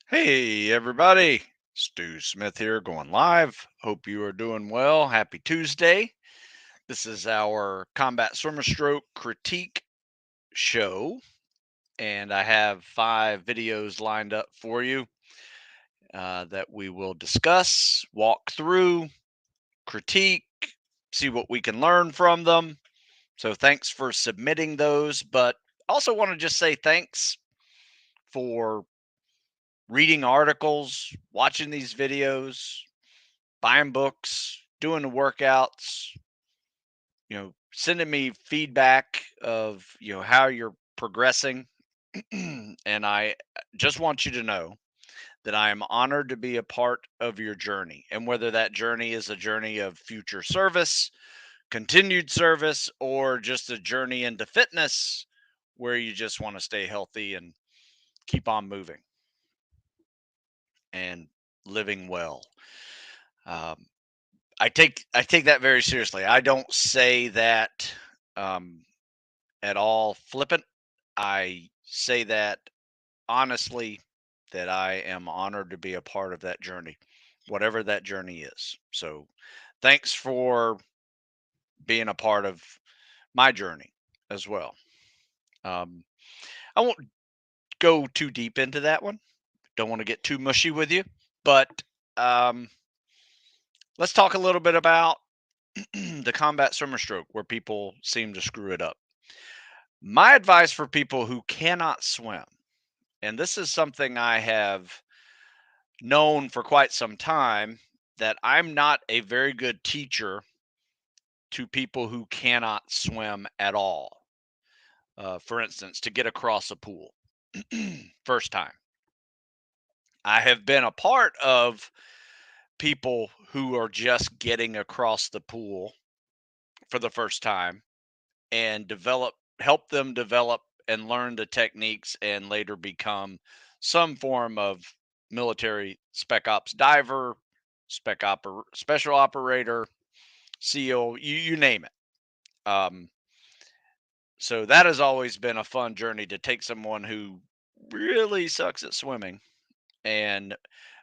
Hey, everybody. Stu Smith here going live. Hope you are doing well. Happy Tuesday. This is our combat swimmer stroke critique show, and I have 5 videos lined up for you that we will discuss, walk through, critique, see what we can learn from them. So, thanks for submitting those, but I also want to just say thanks for reading articles, watching these videos, buying books, doing the workouts, sending me feedback of, how you're progressing. And I just want you to know that I am honored to be a part of your journey. And whether that journey is a journey of future service, continued service, or just a journey into fitness where you just want to stay healthy and keep on moving and living well. Um, I take that very seriously. I don't say that um, at all flippant. I say that honestly, that I am honored to be a part of that journey, whatever that journey is. So, thanks for being a part of my journey as well. Um, I won't go too deep into that one. Don't want to get too mushy with you, but um, let's talk a little bit about the combat swimmer stroke where people seem to screw it up. My advice for people who cannot swim, and this is something I have known for quite some time, that I'm not a very good teacher to people who cannot swim at all. For instance, to get across a pool, first time. I have been a part of people who are just getting across the pool for the first time and help them develop and learn the techniques and later become some form of military spec ops diver, special operator, SEAL, you name it. Um, so that has always been a fun journey to take someone who really sucks at swimming and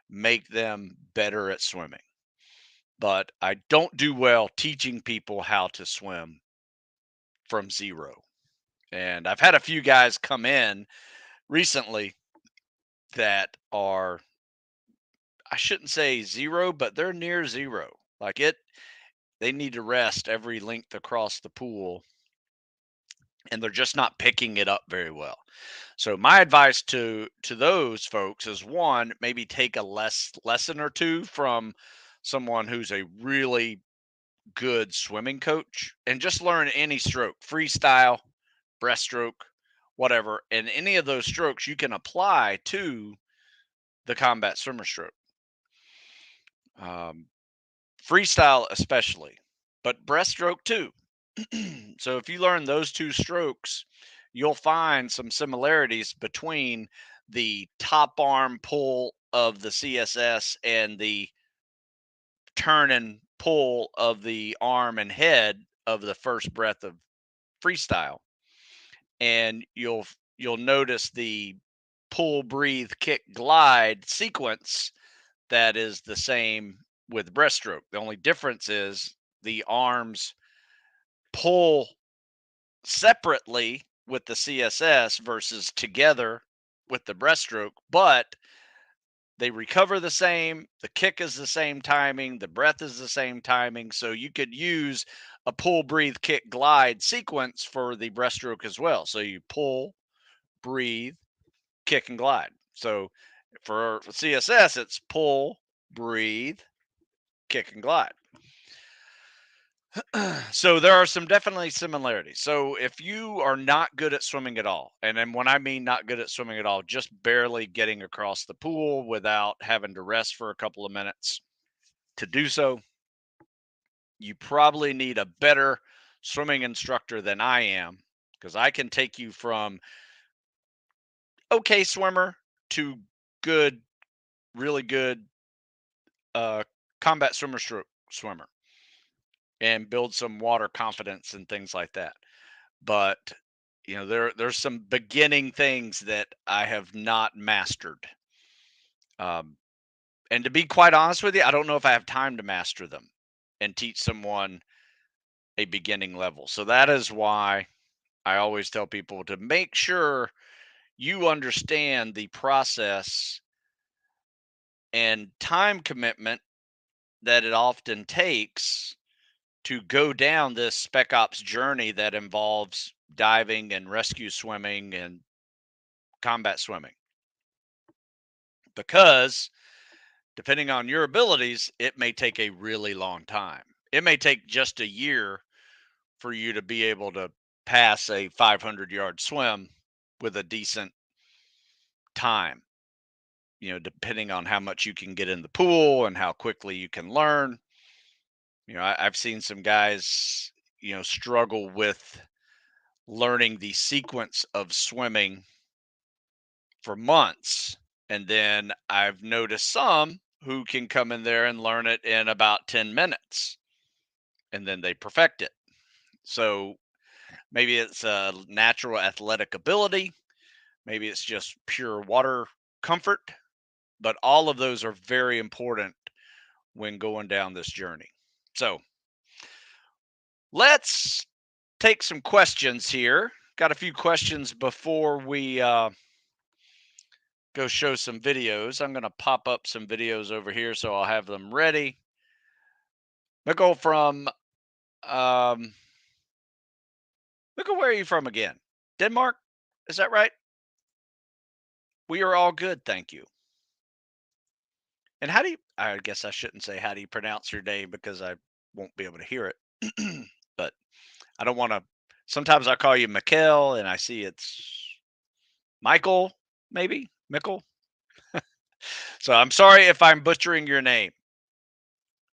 make them better at swimming. But I don't do well teaching people how to swim from zero. And I've had a few guys come in recently that are, I shouldn't say zero, but they're near zero. They need to rest every length across the pool and they're just not picking it up very well. So my advice to those folks is, one, maybe take a lesson or two from someone who's a really good swimming coach and just learn any stroke, freestyle, breaststroke, whatever. And any of those strokes you can apply to the combat swimmer stroke. Um, Freestyle especially, but breaststroke too. So if you learn those two strokes, you'll find some similarities between the top arm pull of the CSS and the turn and pull of the arm and head of the first breath of freestyle. And you'll notice the pull, breathe, kick, glide sequence that is the same with breaststroke. The only difference is the arms pull separately with the CSS versus together with the breaststroke, but they recover the same. The kick is the same timing. The breath is the same timing. So you could use a pull, breathe, kick, glide sequence for the breaststroke as well. So you pull, breathe, kick, and glide. So for CSS, it's pull, breathe, kick, and glide. So there are some definitely similarities. So if you are not good at swimming at all, and then when I mean not good at swimming at all, just barely getting across the pool without having to rest for a couple of minutes to do so, you probably need a better swimming instructor than I am, because I can take you from okay swimmer to good, really good uh, combat swimmer and build some water confidence and things like that. But there's some beginning things that I have not mastered. Um, and to be quite honest with you, I don't know if I have time to master them and teach someone a beginning level. So that is why I always tell people to make sure you understand the process and time commitment that it often takes to go down this spec ops journey that involves diving and rescue swimming and combat swimming. Because depending on your abilities, it may take a really long time. It may take just a year for you to be able to pass a 500-yard swim with a decent time, depending on how much you can get in the pool and how quickly you can learn. I've seen some guys, struggle with learning the sequence of swimming for months. And then I've noticed some who can come in there and learn it in about 10 minutes and then they perfect it. So maybe it's a natural athletic ability, maybe it's just pure water comfort, but all of those are very important when going down this journey. So let's take some questions here. Got a few questions before we go show some videos. I'm going to pop up some videos over here so I'll have them ready. Mikkel from, um, Mikkel, where are you from again? Denmark? Is that right? We are all good, thank you. And how do you, I guess I shouldn't say how do you pronounce your name because I won't be able to hear it. But I don't want to, sometimes I call you Mikkel and I see it's Michael, maybe? Mikkel? So I'm sorry if I'm butchering your name.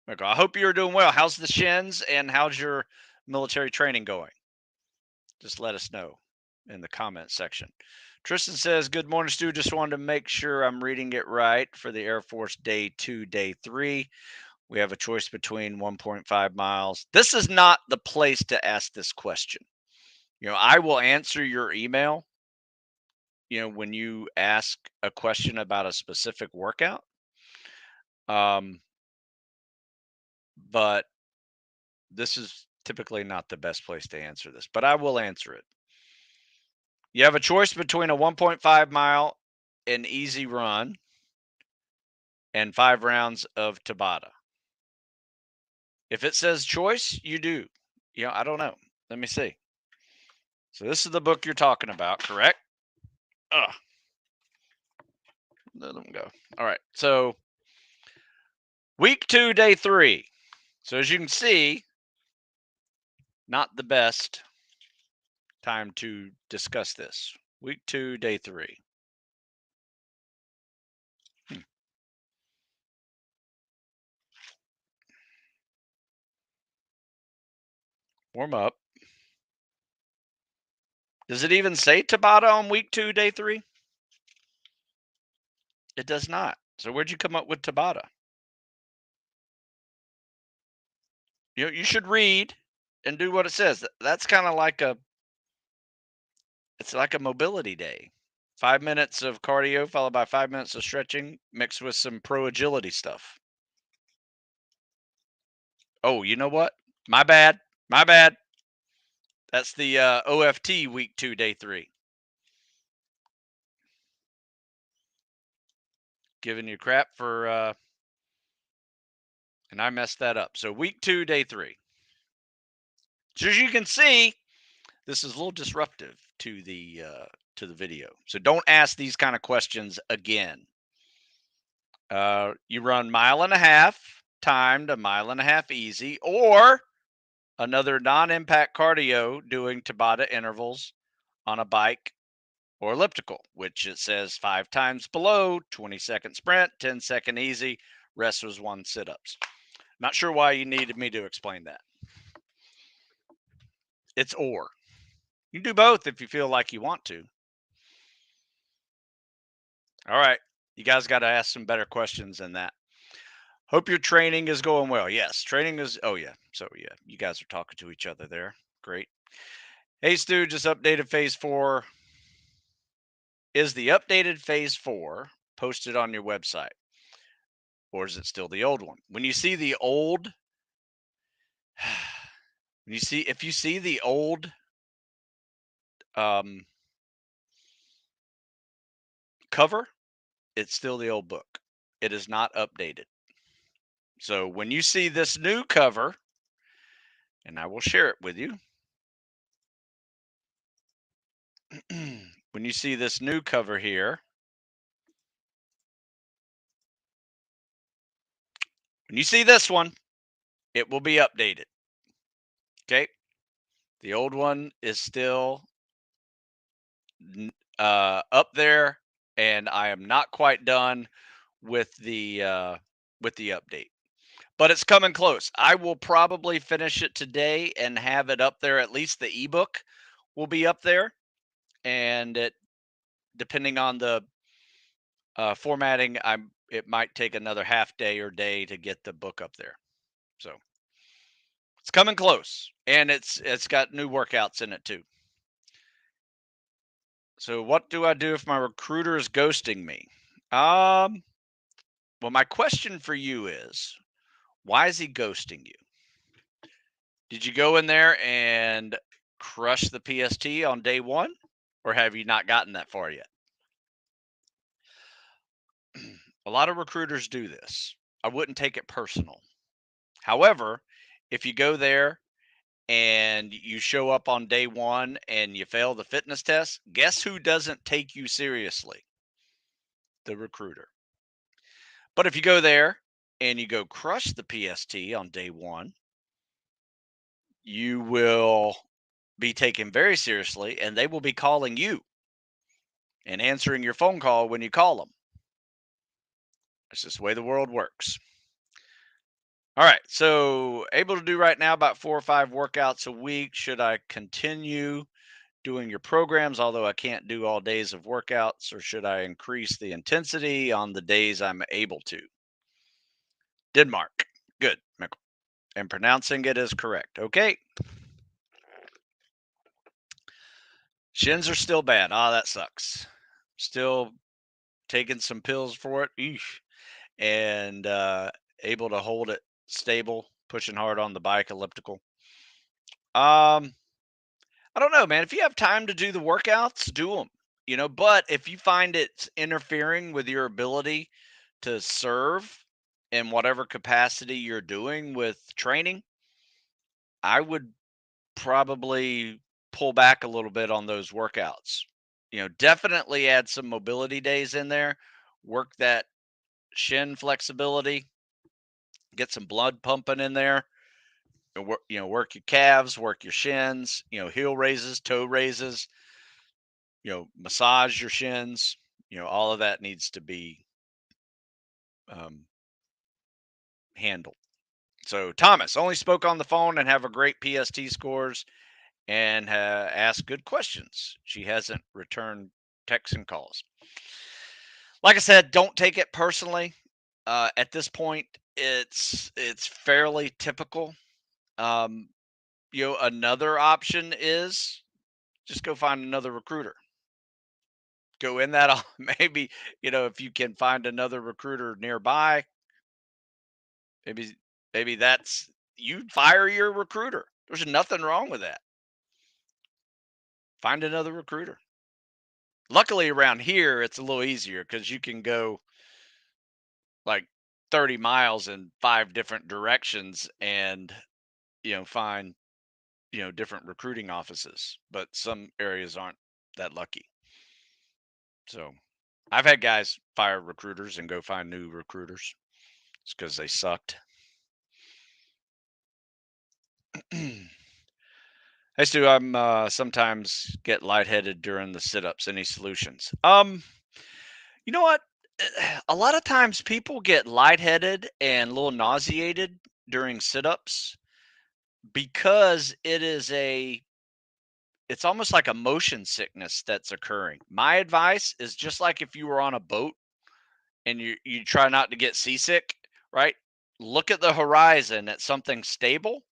Mikkel, I hope you're doing well. How's the shins and how's your military training going? Just let us know in the comment section. Tristan says, good morning, Stu. Just wanted to make sure I'm reading it right for the Air Force day 2, day 3. We have a choice between 1.5 miles. This is not the place to ask this question. I will answer your email, when you ask a question about a specific workout. But this is typically not the best place to answer this, but I will answer it. You have a choice between a 1.5 mile an easy run and 5 rounds of Tabata. If it says choice, you do. I don't know. Let me see. So this is the book you're talking about, correct? Ugh. Let them go. All right. So week 2, day 3. So as you can see, not the best time to discuss this. Week 2, day 3. Warm up. Does it even say Tabata on week 2, day 3? It does not. So where'd you come up with Tabata? You should read and do what it says. That's kind of like it's like a mobility day. 5 minutes of cardio followed by 5 minutes of stretching mixed with some pro agility stuff. Oh, you know what? My bad. My bad. That's the OFT week 2, day 3. Giving you crap for, and I messed that up. So week 2, day 3. So as you can see, this is a little disruptive to the video. So don't ask these kind of questions again. You run 1.5 miles timed, 1.5 miles easy, or another non-impact cardio doing Tabata intervals on a bike or elliptical, which it says 5 times below, 20-second sprint, 10-second easy, rest was 1 sit-ups. Not sure why you needed me to explain that. It's or. You can do both if you feel like you want to. All right. You guys got to ask some better questions than that. Hope your training is going well. Yes, training is. Oh, yeah. So, yeah, you guys are talking to each other there. Great. Hey, Stu, just updated phase 4. Is the updated phase 4 posted on your website? Or is it still the old one? When you see the old, if you see the old um, cover, it's still the old book. It is not updated. So when you see this new cover, and I will share it with you. When you see this new cover here, when you see this one, it will be updated. Okay. The old one is still up there, and I am not quite done with the update, but it's coming close. I will probably finish it today and have it up there. At least the ebook will be up there, and depending on the formatting, it might take another half day or day to get the book up there. So it's coming close, and it's got new workouts in it too. So what do I do if my recruiter is ghosting me? Well, my question for you is, why is he ghosting you? Did you go in there and crush the PST on day one, or have you not gotten that far yet? A lot of recruiters do this. I wouldn't take it personal. However, if you go there and you show up on day one and you fail the fitness test, guess who doesn't take you seriously? The recruiter. But if you go there and you go crush the PST on day one, you will be taken very seriously, and they will be calling you and answering your phone call when you call them. That's just the way the world works. All right. So, able to do right now about 4 or 5 workouts a week. Should I continue doing your programs, although I can't do all days of workouts, or should I increase the intensity on the days I'm able to? Denmark. Good. And pronouncing it is correct. Okay. Shins are still bad. Ah, that sucks. Still taking some pills for it. Eesh. And able to hold it stable, pushing hard on the bike elliptical. Um, I don't know, man. If you have time to do the workouts, do them. But if you find it's interfering with your ability to serve in whatever capacity you're doing with training, I would probably pull back a little bit on those workouts. Definitely add some mobility days in there, work that shin flexibility, get some blood pumping in there. Work your calves, work your shins, heel raises, toe raises, massage your shins. All of that needs to be um, handled. So Thomas only spoke on the phone and have a great PST scores and asked good questions. She hasn't returned texts and calls. Like I said, don't take it personally. At this point, it's fairly typical. Um, another option is just go find another recruiter. Go in that maybe, if you can find another recruiter nearby, maybe that's you fire your recruiter. There's nothing wrong with that. Find another recruiter. Luckily around here it's a little easier cuz you can go like 30 miles in 5 different directions and find different recruiting offices, but some areas aren't that lucky. So I've had guys fire recruiters and go find new recruiters. It's because they sucked. Hey Stu, I'm sometimes get lightheaded during the sit-ups. Any solutions? You know what? A lot of times people get lightheaded and a little nauseated during sit-ups because it's almost like a motion sickness that's occurring. My advice is just like if you were on a boat and you try not to get seasick, right? Look at the horizon at something stable,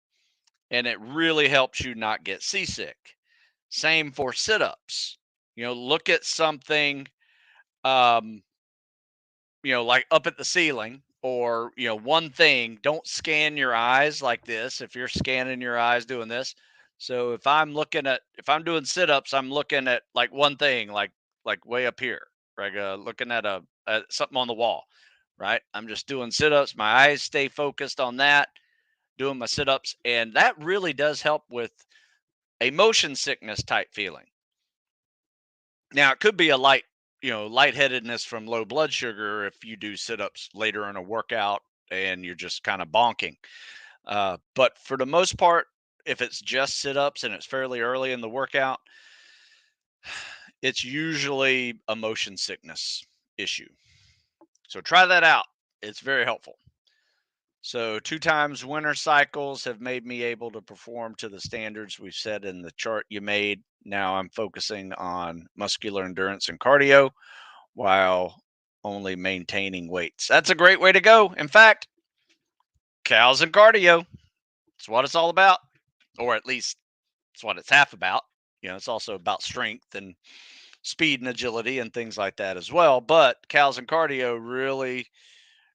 and it really helps you not get seasick. Same for sit-ups. Look at something like up at the ceiling, or, one thing. Don't scan your eyes like this. If you're scanning your eyes doing this. So if I'm doing sit-ups, I'm looking at like one thing, like way up here, like looking at something on the wall, right? I'm just doing sit-ups. My eyes stay focused on that, doing my sit-ups, and that really does help with a motion sickness type feeling. Now, it could be a lightheadedness from low blood sugar if you do sit-ups later in a workout and you're just kind of bonking. But for the most part, if it's just sit-ups and it's fairly early in the workout, it's usually a motion sickness issue. So try that out. It's very helpful. So 2 times winter cycles have made me able to perform to the standards we've set in the chart you made. Now I'm focusing on muscular endurance and cardio while only maintaining weights. That's a great way to go. In fact, cows and cardio. It's what it's all about, or at least it's what it's half about. It's also about strength and speed and agility and things like that as well. But cows and cardio really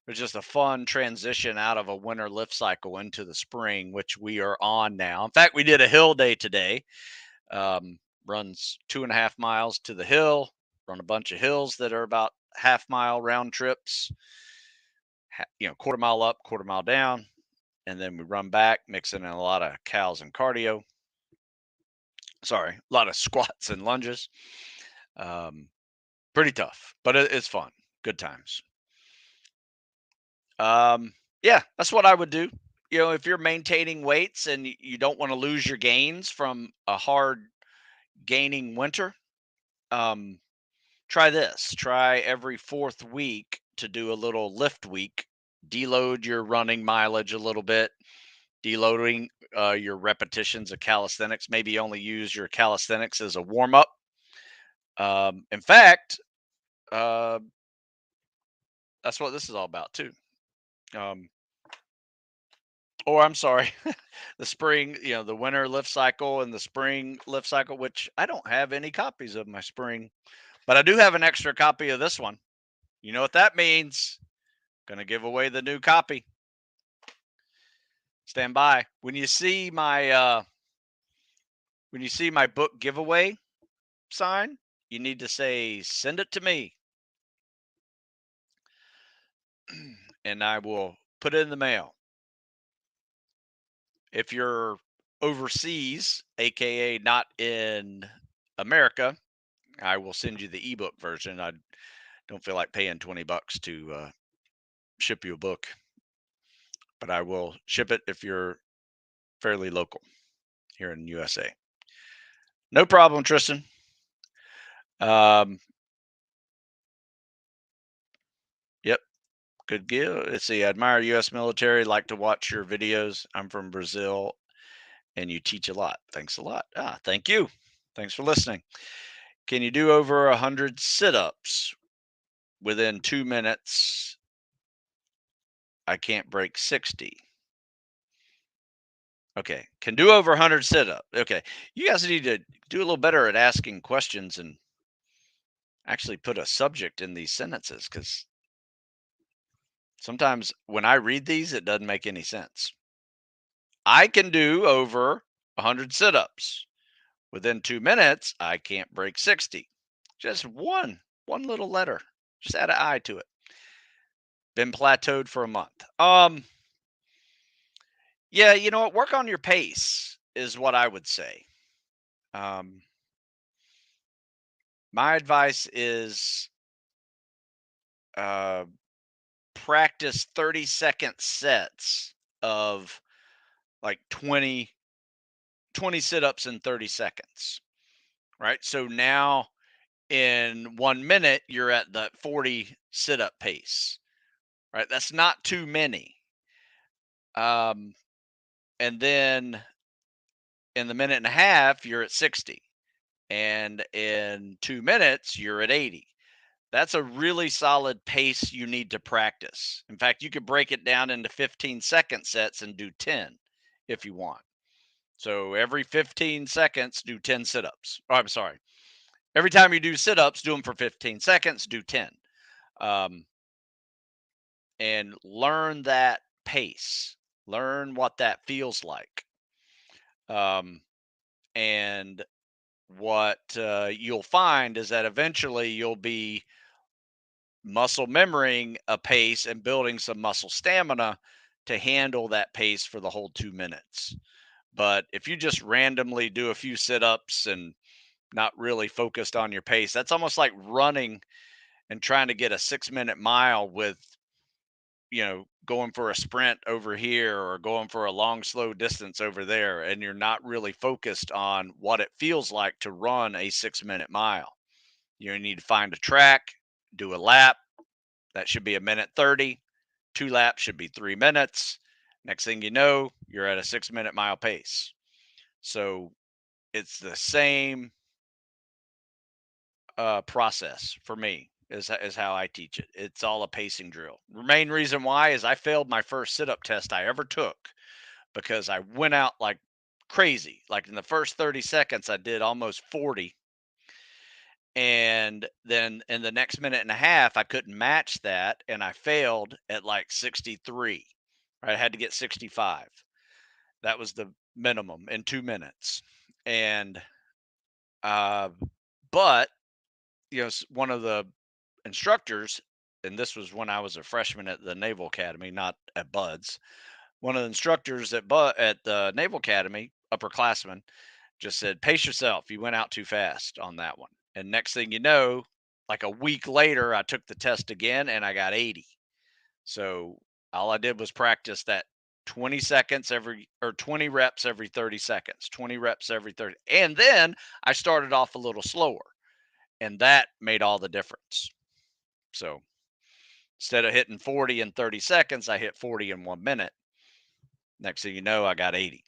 was just a fun transition out of a winter lift cycle into the spring, which we are on now. In fact, we did a hill day today. Runs 2.5 miles to the hill, run a bunch of hills that are about half-mile round trips, quarter mile up, quarter-mile down, and then we run back, mixing in a lot of cows and cardio. Sorry, a lot of squats and lunges. Pretty tough, but it's fun. Good times. Yeah, that's what I would do. If you're maintaining weights and you don't want to lose your gains from a hard gaining winter, um, try this. Try every fourth week to do a little lift week. Deload your running mileage a little bit, deloading your repetitions of calisthenics. Maybe only use your calisthenics as a warm up. In fact, uh, that's what this is all about too. Um, or I'm sorry, the spring, the winter lift cycle and the spring lift cycle, which I don't have any copies of my spring, but I do have an extra copy of this one. You know what that means? Gonna give away the new copy. Stand by. When you see my book giveaway sign, you need to say send it to me and I will put it in the mail. If you're overseas, aka not in America, I will send you the ebook version. I don't feel like paying $20 to ship you a book, but I will ship it if you're fairly local here in USA. No problem, Tristan. Um, yep, good deal. Let's see. I admire U.S. military. Like to watch your videos. I'm from Brazil, and you teach a lot. Thanks a lot. Thank you. Thanks for listening. Can you do over 100 sit-ups within 2 minutes? I can't break 60. Okay. Can do over 100 sit-ups. Okay. You guys need to do a little better at asking questions and actually put a subject in these sentences, because sometimes when I read these, it doesn't make any sense. I can do over 100 sit-ups within 2 minutes. I can't break 60. Just one little letter. Just add an I to it. Been plateaued for a month. Yeah, you know what? Work on your pace is what I would say. Um, my advice is uh, practice 30-second sets of like 20 sit-ups in 30 seconds, right? So now in 1 minute, you're at the 40 sit-up pace, right? That's not too many. And then in the minute and a half, you're at 60. And in 2 minutes, you're at 80. That's a really solid pace you need to practice. In fact, you could break it down into 15-second sets and do 10 if you want. So every 15 seconds, do 10 sit-ups. Oh, I'm sorry. Every time you do sit-ups, do them for 15 seconds, do 10. and learn that pace, learn what that feels like. Um, and what you'll find is that eventually you'll be muscle memorying a pace and building some muscle stamina to handle that pace for the whole 2 minutes. But if you just randomly do a few sit ups and not really focused on your pace, that's almost like running and trying to get a 6 minute mile with, going for a sprint over here or going for a long, slow distance over there. And you're not really focused on what it feels like to run a 6 minute mile. You need to find a track, do a lap. That should be a minute 30. 2 laps should be 3 minutes. Next thing you know, you're at a 6 minute mile pace. So it's the same process for me is how I teach it. It's all a pacing drill. The main reason why is I failed my first sit up test I ever took because I went out like crazy. Like in the first 30 seconds, I did almost 40. And then in the next minute and a half, I couldn't match that. And I failed at like 63. Right? I had to get 65. That was the minimum in 2 minutes. And, uh, but, one of the instructors, and this was when I was a freshman at the Naval Academy, not at Buds. One of the instructors at the Naval Academy, upperclassmen, just said, "Pace yourself. You went out too fast on that one." And next thing you know, like a week later, I took the test again and I got 80. So all I did was practice that 20 seconds every or 20 reps every 30 seconds, 20 reps every 30. And then I started off a little slower, and that made all the difference. So instead of hitting 40 in 30 seconds, I hit 40 in 1 minute. Next thing you know, I got 80.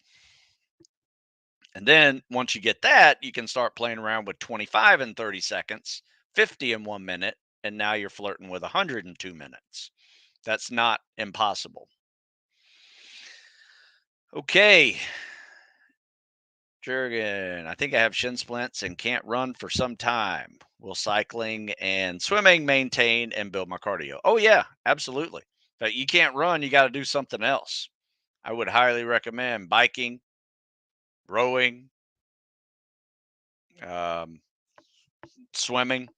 And then once you get that, you can start playing around with 25 in 30 seconds, 50 in 1 minute, and now you're flirting with 100 in 2 minutes. That's not impossible. Okay, Jurgen, I think I have shin splints and can't run for some time. Will cycling and swimming maintain and build my cardio? Oh, yeah, absolutely. But you can't run, you got to do something else. I would highly recommend biking, rowing, um, swimming.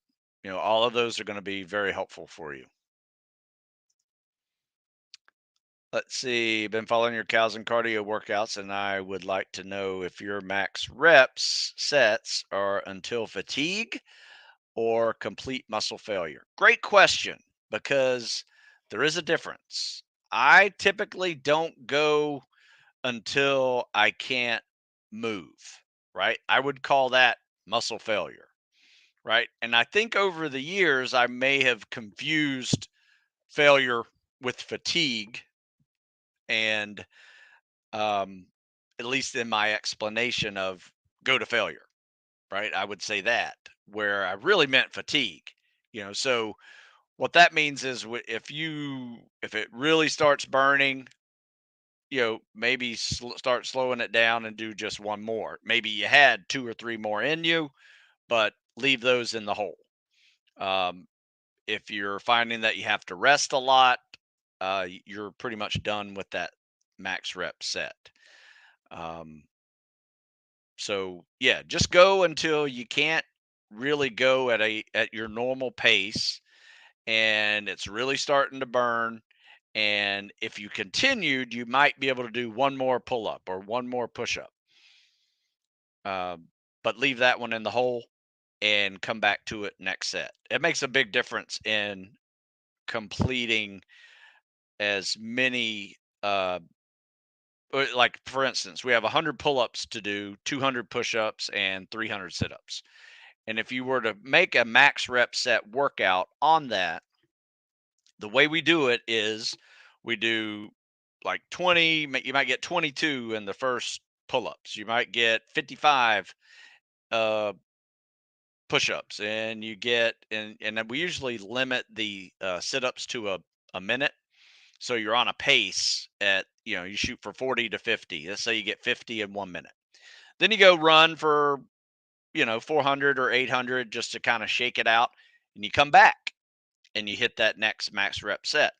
All of those are going to be very helpful for you. Let's see. Been following your cows and cardio workouts, and I would like to know if your max reps sets are until fatigue or complete muscle failure. Great question, because there is a difference. I typically don't go until I can't move, right? I would call that muscle failure, right? And I think over the years, I may have confused failure with fatigue. And at least in my explanation of go to failure, right? I would say that where I really meant fatigue. So what that means is if it really starts burning, maybe start slowing it down and do just one more. Maybe you had two or three more in you, but leave those in the hole. Um, if you're finding that you have to rest a lot, you're pretty much done with that max rep set. Um, so yeah, just go until you can't really go at your normal pace, and it's really starting to burn. And if you continued, you might be able to do one more pull up or one more push up. But leave that one in the hole and come back to it next set. It makes a big difference in completing as many like for instance, we have 100 pull-ups to do, 200 push-ups, and 300 sit-ups. And if you were to make a max rep set workout on that, the way we do it is we do like 20, you might get 22 in the first pull-ups. You might get 55 uh push-ups, and you get and then we usually limit the sit-ups to a minute. So you're on a pace at, you shoot for 40 to 50. Let's say you get 50 in 1 minute. Then you go run for, 400 or 800 just to kind of shake it out. And you come back and you hit that next max rep set.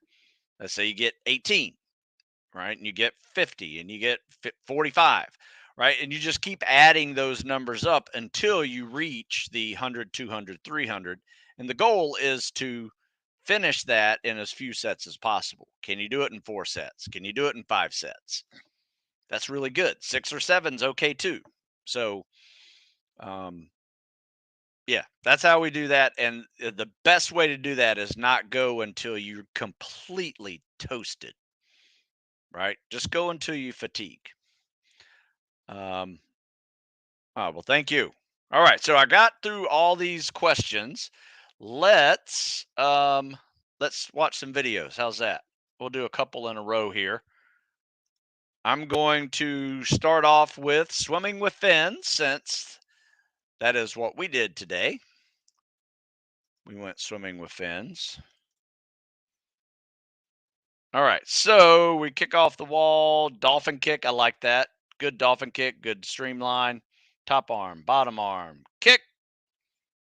Let's say you get 18, right? And you get 50 and you get 45, right? And you just keep adding those numbers up until you reach the 100, 200, 300. And the goal is to finish that in as few sets as possible. Can you do it in 4 sets? Can you do it in 5 sets? That's really good. 6 or 7's okay too. So, um, yeah, that's how we do that. And the best way to do that is not go until you're completely toasted, right? Just go until you fatigue. Um, well, thank you. All right, so I got through all these questions. Let's let's watch some videos. How's that? We'll do a couple in a row here. I'm going to start off with swimming with fins since that is what we did today. We went swimming with fins. All right, so we kick off the wall, dolphin kick. I like that. Good dolphin kick, good streamline. Top arm, bottom arm, kick,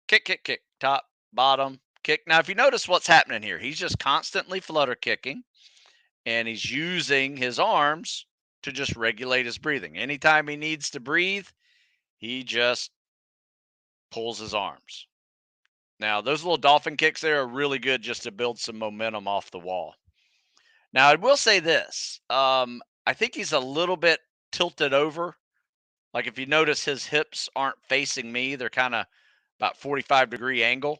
kick, kick, kick, top, bottom, kick. Now, if you notice what's happening here, he's just constantly flutter kicking and he's using his arms to just regulate his breathing. Anytime he needs to breathe, he just pulls his arms. Now, those little dolphin kicks there are really good just to build some momentum off the wall. Now, I will say this. I think he's a little bit tilted over. Like if you notice his hips aren't facing me, they're kind of about 45-degree angle,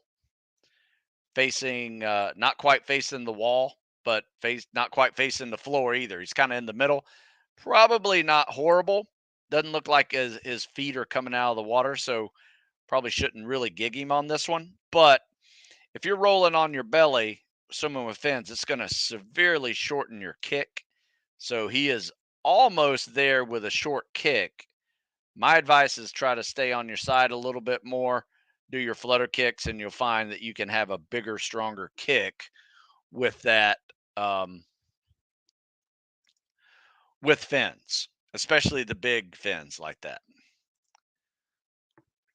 facing not quite facing the wall, but not quite facing the floor either. He's kind of in the middle. Probably not horrible. Doesn't look like his feet are coming out of the water, so probably shouldn't really gig him on this one. But if you're rolling on your belly, swimming with fins, it's going to severely shorten your kick. So he is almost there with a short kick. My advice is try to stay on your side a little bit more, do your flutter kicks, and you'll find that you can have a bigger, stronger kick with that, with fins, especially the big fins like that.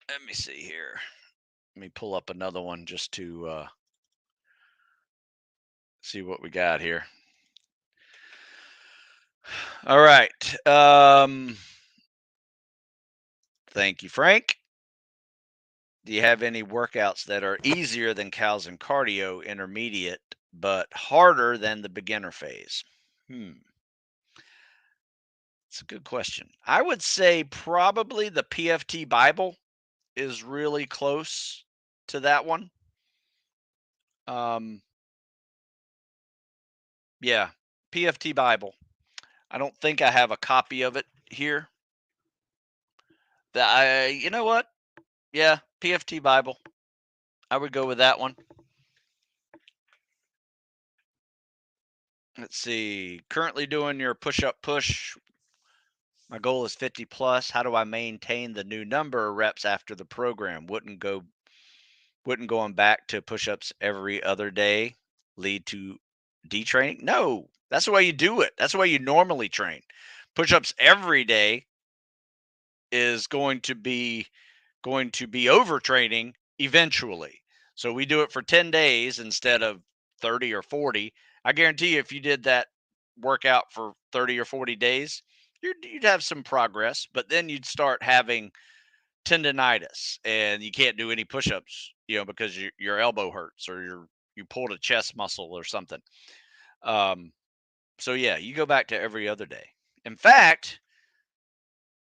Let me see here. Let me pull up another one just to see what we got here. All right. Thank you, Frank. Do you have any workouts that are easier than cows and cardio, intermediate, but harder than the beginner phase? It's a good question. I would say probably the PFT Bible is really close to that one. Um, yeah, PFT Bible. I don't think I have a copy of it here. You know what? Yeah, PFT Bible. I would go with that one. Let's see. Currently doing your push up push. My goal is 50 plus. How do I maintain the new number of reps after the program? Wouldn't going back to push-ups every other day lead to detraining? No, that's the way you do it. That's the way you normally train. Push-ups every day is going to be overtraining eventually. So we do it for 10 days instead of 30 or 40. I guarantee you if you did that workout for 30 or 40 days, you'd have some progress, but then you'd start having tendonitis and you can't do any push-ups, because your elbow hurts or you pulled a chest muscle or something. Um, so yeah, you go back to every other day. In fact,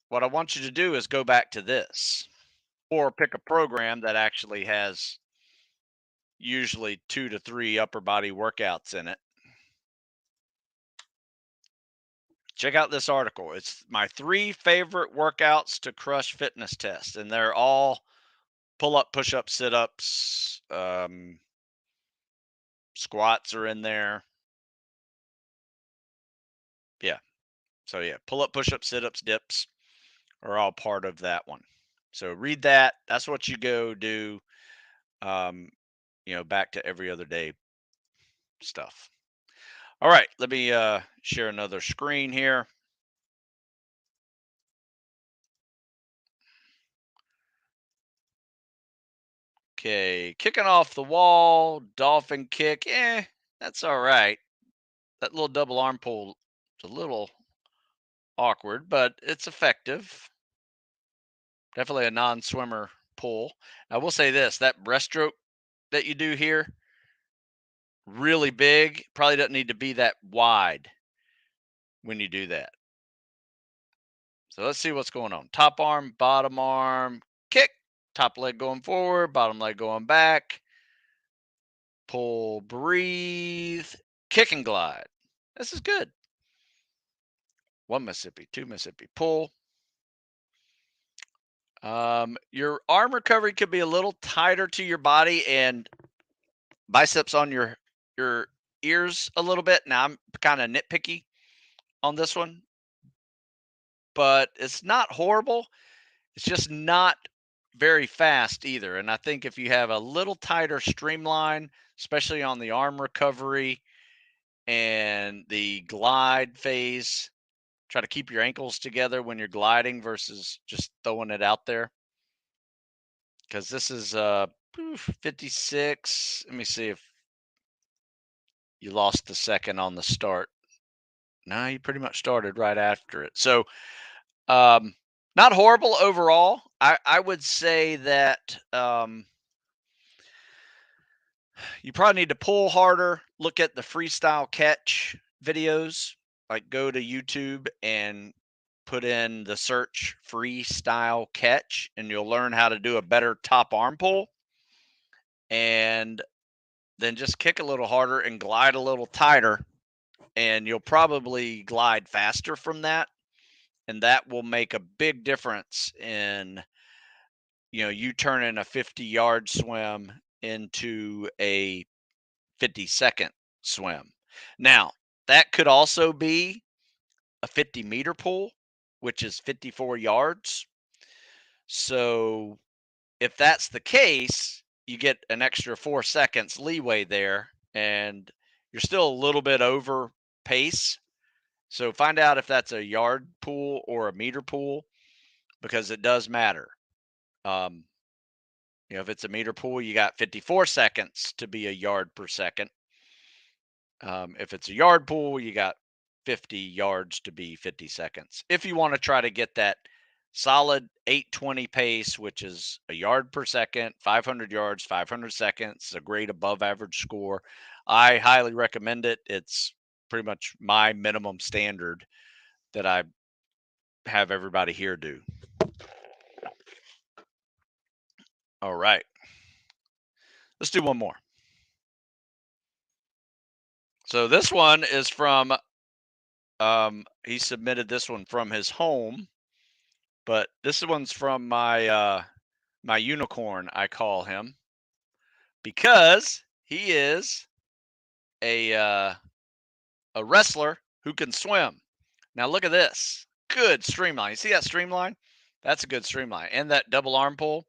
what I want you to do is go back to this or pick a program that actually has usually 2 to 3 upper body workouts in it. Check out this article. It's my 3 favorite workouts to crush fitness test, and they're all pull up, push up, sit ups, squats are in there. Yeah. So yeah, pull up, push up, sit ups, dips are all part of that one. So read that. That's what you go do. Um, back to every other day stuff. All right, let me share another screen here. Okay, kicking off the wall, dolphin kick. That's all right. that little double arm pull is a little awkward, but it's effective. Definitely a non-swimmer pull. I will say this, that breaststroke that you do here, really big, probably doesn't need to be that wide when you do that. So let's see what's going on. Top arm, bottom arm, kick, top leg going forward, bottom leg going back, pull, breathe, kick and glide. This is good. 1 Mississippi, 2 Mississippi, pull. Your arm recovery could be a little tighter to your body and biceps on your ears a little bit. Now I'm kind of nitpicky on this one, but it's not horrible. It's just not very fast either. And I think if you have a little tighter streamline, especially on the arm recovery and the glide phase, try to keep your ankles together when you're gliding versus just throwing it out there. Because this is 56. Let me see if you lost the second on the start. No, you pretty much started right after it. So um, not horrible overall. I would say that you probably need to pull harder, look at the freestyle catch videos, like go to YouTube and put in the search freestyle catch, and you'll learn how to do a better top arm pull. And then just kick a little harder and glide a little tighter, and you'll probably glide faster from that. And that will make a big difference in you turning a 50-yard swim into a 50-second swim. Now, that could also be a 50-meter pull, which is 54 yards. So if that's the case, you get an extra 4 seconds leeway there, and you're still a little bit over pace. So find out if that's a yard pull or a meter pull, because it does matter. Um, if it's a meter pull, you got 54 seconds to be a yard per second. If it's a yard pull, you got 50 yards to be 50 seconds. If you want to try to get that solid 820 pace, which is a yard per second, 500 yards, 500 seconds, a great above average score, I highly recommend it. It's pretty much my minimum standard that I have everybody here do. All right. Let's do one more. So this one is from he submitted this one from his home, but this one's from my unicorn, I call him, because he is a a wrestler who can swim. Now look at this. Good streamline. You see that streamline? That's a good streamline. And that double arm pull,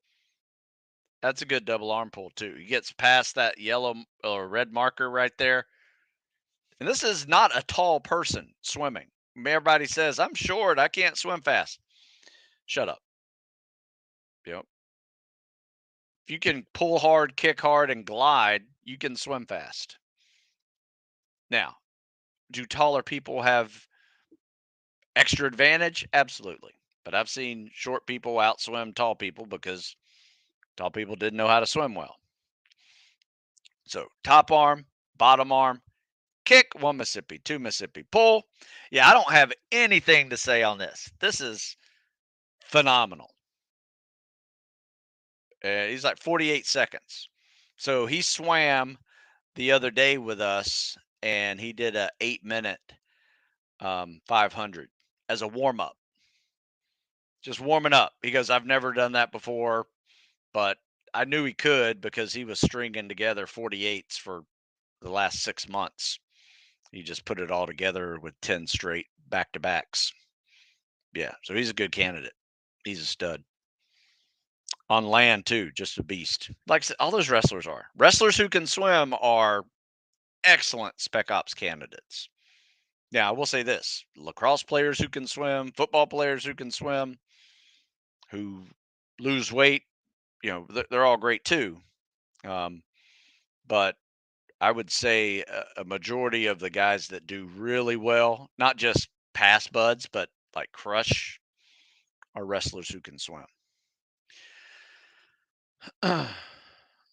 that's a good double arm pull too. He gets past that yellow or red marker right there. And this is not a tall person swimming. Everybody says, I'm short, I can't swim fast. Shut up. Yep. If you can pull hard, kick hard, and glide, you can swim fast. Now, do taller people have extra advantage? Absolutely. But I've seen short people outswim tall people because tall people didn't know how to swim well. So top arm, bottom arm, kick, 1 Mississippi, 2 Mississippi, pull. Yeah, I don't have anything to say on this. This is phenomenal. He's like 48 seconds. So he swam the other day with us, and he did a 8-minute 500 as a warm up, just warming up. He goes, I've never done that before, but I knew he could because he was stringing together 48s for the last 6 months. He just put it all together with 10 straight back to backs. Yeah, so he's a good candidate. He's a stud. On land too, just a beast. Like I said, all those wrestlers are. Wrestlers who can swim are excellent spec ops candidates. Now, I will say this: lacrosse players who can swim, football players who can swim, who lose weight, they're all great too. But I would say a majority of the guys that do really well, not just pass buds, but like crush, are wrestlers who can swim.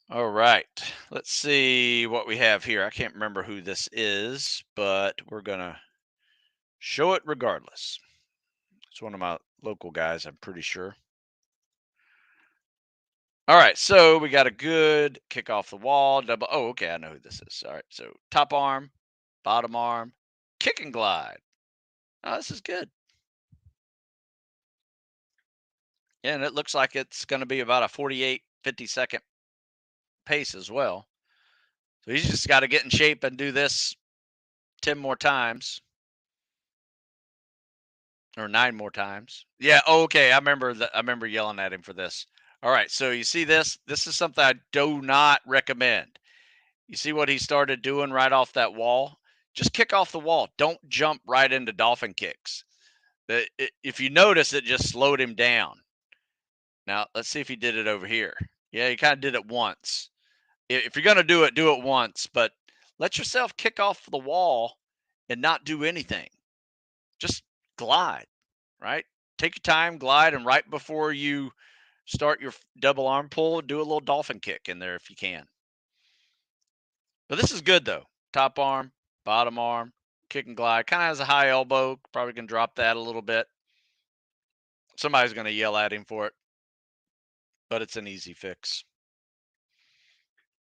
All right. Let's see what we have here. I can't remember who this is, but we're going to show it regardless. It's one of my local guys, I'm pretty sure. All right. So we got a good kick off the wall. Double. Oh, okay. I know who this is. All right. So top arm, bottom arm, kick and glide. Oh, this is good. Yeah, and it looks like it's going to be about a 48, 50-second pace as well. So he's just got to get in shape and do this 10 more times or 9 more times. Yeah, okay. I remember yelling at him for this. All right, so you see this? This is something I do not recommend. You see what he started doing right off that wall? Just kick off the wall. Don't jump right into dolphin kicks. If you notice, it just slowed him down. Now, let's see if he did it over here. Yeah, he kind of did it once. If you're going to do it once, but let yourself kick off the wall and not do anything. Just glide, right? Take your time, glide, and right before you start your double arm pull, do a little dolphin kick in there if you can. But this is good though. Top arm, bottom arm, kick and glide. Kind of has a high elbow. Probably can drop that a little bit. Somebody's going to yell at him for it, but it's an easy fix.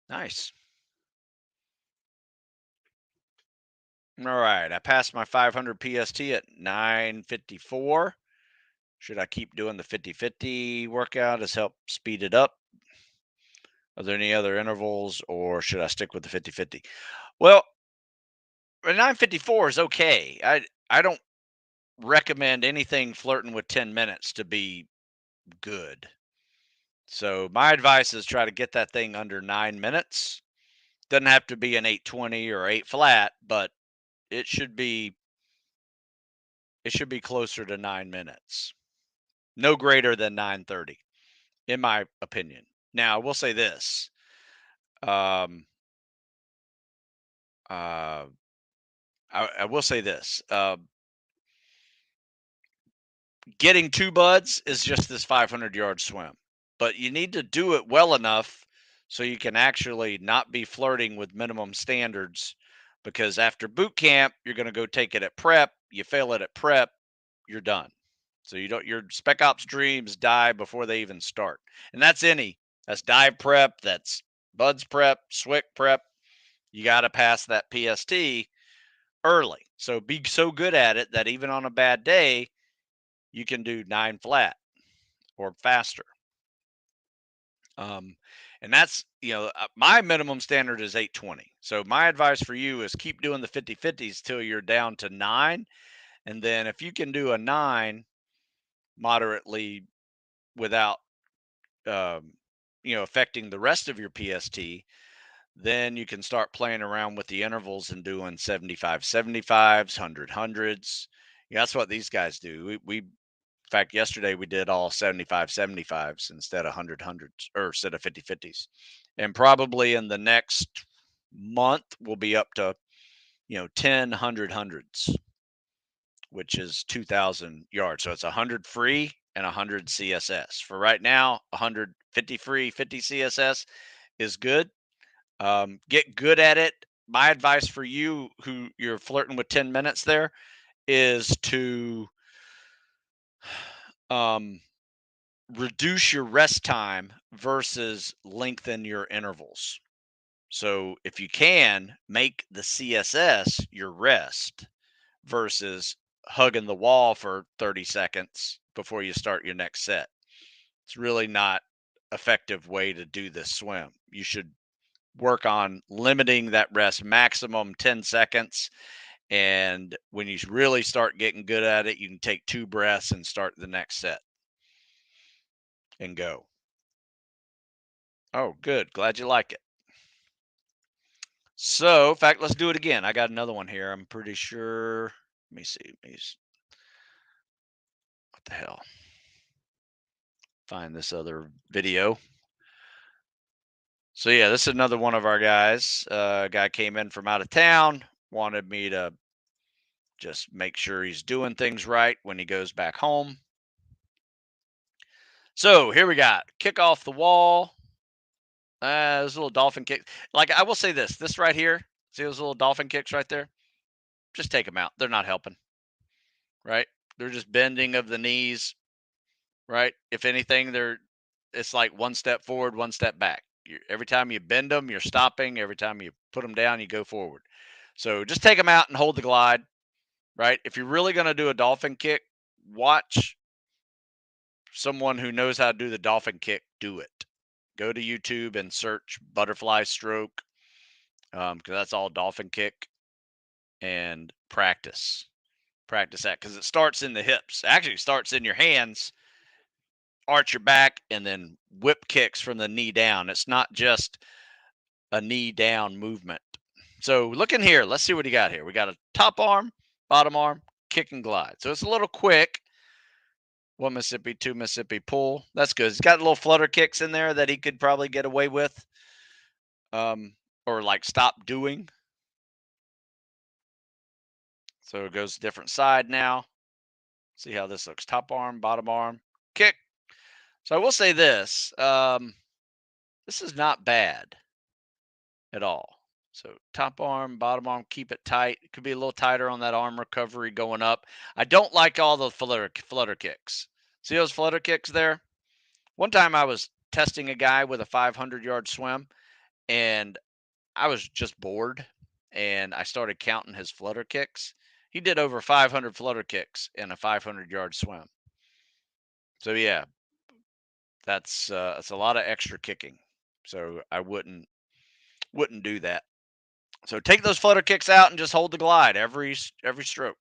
Nice. All right, I passed my 500 PST at 9:54. Should I keep doing the 50-50 workout? Has helped speed it up? Are there any other intervals, or should I stick with the 50-50? Well, a 9:54 is okay. I don't recommend anything flirting with 10 minutes to be good. So my advice is try to get that thing under 9 minutes. Doesn't have to be an 8:20 or 8 flat, but it should be closer to 9 minutes. No greater than 9:30, in my opinion. Now, I will say this. Um, uh, I will say this. Getting two buds is just this 500-yard swim, but you need to do it well enough so you can actually not be flirting with minimum standards. Because after boot camp, you're going to go take it at prep. You fail it at prep, you're done. So you don't your spec ops dreams die before they even start. And that's dive prep, that's buds prep, SWIC prep. You got to pass that PST early. So be so good at it that even on a bad day, you can do 9 flat or faster. Um, and that's, my minimum standard is 8:20. So my advice for you is keep doing the 50-50s till you're down to 9. And then if you can do a 9 moderately without, um, affecting the rest of your PST, then you can start playing around with the intervals and doing 75 75s, 100 hundreds. Yeah, that's what these guys do. In fact, yesterday we did all 75 75s instead of 100 hundreds, or instead of 50-50s. And probably in the next month, we'll be up to, 10 100 hundreds, which is 2,000 yards. So it's 100 free and 100 CSS. For right now, 150 free, 50 CSS is good. Get good at it. My advice for you, who you're flirting with 10 minutes there, is to um, reduce your rest time versus lengthen your intervals. So if you can, make the CSS your rest versus hugging the wall for 30 seconds before you start your next set. It's really not effective way to do this swim. You should work on limiting that rest maximum 10 seconds. And when you really start getting good at it, you can take 2 breaths and start the next set and go. Oh, good. Glad you like it. So, in fact, let's do it again. I got another one here. I'm pretty sure. Let me see. What the hell? Find this other video. So yeah, this is another one of our guys. Guy came in from out of town, wanted me to just make sure he's doing things right when he goes back home. So here we got kick off the wall. Those little dolphin kick. Like I will say this right here. See those little dolphin kicks right there? Just take them out. They're not helping, right? They're just bending of the knees, right? If anything, it's like one step forward, one step back. Every time you bend them, you're stopping. Every time you put them down, you go forward. So just take them out and hold the glide, right? If you're really going to do a dolphin kick, watch someone who knows how to do the dolphin kick do it. Go to YouTube and search butterfly stroke, because that's all dolphin kick, and practice that because it starts in the hips. Actually, it starts in your hands, arch your back, and then whip kicks from the knee down. It's not just a knee down movement. So look in here. Let's see what he got here. We got a top arm, bottom arm, kick and glide. So it's a little quick. 1 Mississippi, 2 Mississippi pull. That's good. He's got little flutter kicks in there that he could probably get away with, or like stop doing. So it goes different side now. See how this looks. Top arm, bottom arm, kick. So I will say this. This is not bad at all. So top arm, bottom arm, keep it tight. It could be a little tighter on that arm recovery going up. I don't like all the flutter kicks. See those flutter kicks there? One time I was testing a guy with a 500-yard swim, and I was just bored, and I started counting his flutter kicks. He did over 500 flutter kicks in a 500-yard swim. So yeah, that's a lot of extra kicking. So I wouldn't do that. So take those flutter kicks out and just hold the glide every stroke.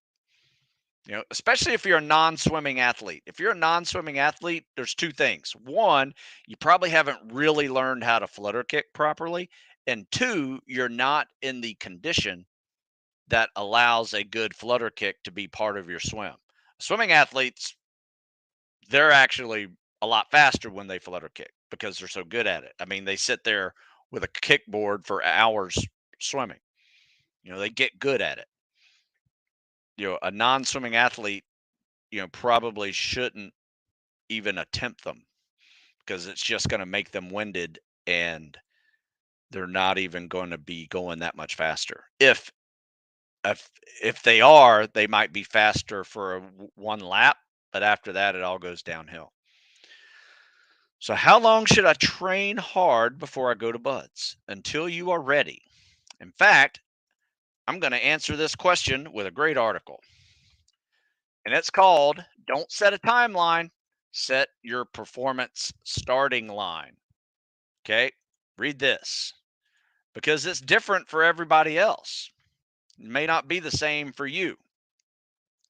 Especially if you're a non-swimming athlete. If you're a non-swimming athlete, there's two things. One, you probably haven't really learned how to flutter kick properly, and two, you're not in the condition that allows a good flutter kick to be part of your swim. Swimming athletes, they're actually a lot faster when they flutter kick because they're so good at it. I mean, they sit there with a kickboard for hours swimming. They get good at it. A non-swimming athlete, probably shouldn't even attempt them because it's just going to make them winded, and they're not even going to be going that much faster. If if they are, they might be faster for one lap, but after that, it all goes downhill. So how long should I train hard before I go to buds? Until you are ready. In fact, I'm going to answer this question with a great article. And it's called Don't Set a Timeline, Set Your Performance Starting Line. Okay, read this because it's different for everybody else. It may not be the same for you.